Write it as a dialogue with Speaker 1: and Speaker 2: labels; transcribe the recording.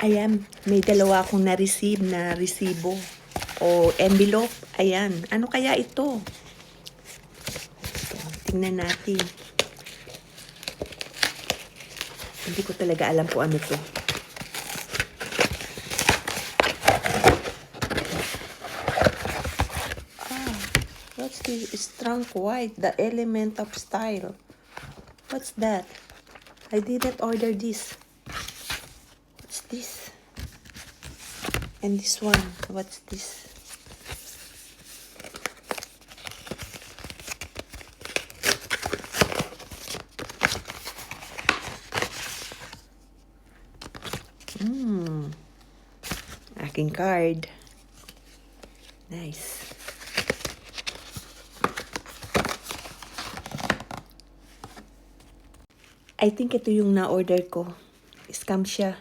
Speaker 1: Ayan, may dalawa akong na-receive na resibo o envelope. Ayan, ano kaya ito? Tingnan natin. Hindi ko talaga alam kung ano to. What's this? Strong white, the element of style. What's that? I didn't order this. What's this? And this one, what's this? Aking card. Nice. I think ito yung na-order ko. Scam siya.